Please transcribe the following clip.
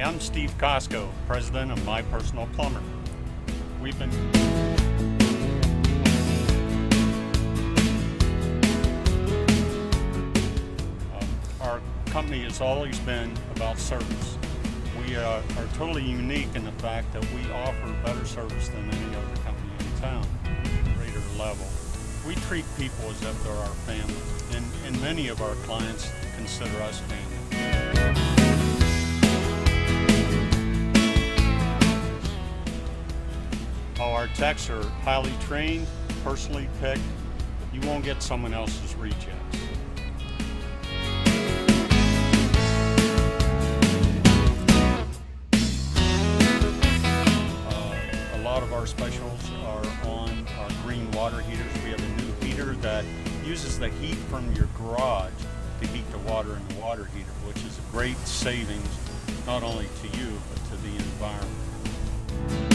I'm Steve Costco, president of My Personal Plumber. We've been our company has always been about service. We are totally unique in the fact that we offer better service than any other company in town, greater level. We treat people as if they're our family, and many of our clients consider us family. Our techs are highly trained, personally picked. You won't get someone else's rejects. A lot of our specials are on our green water heaters. We have a new heater that uses the heat from your garage to heat the water in the water heater, which is a great savings not only to you but to the environment.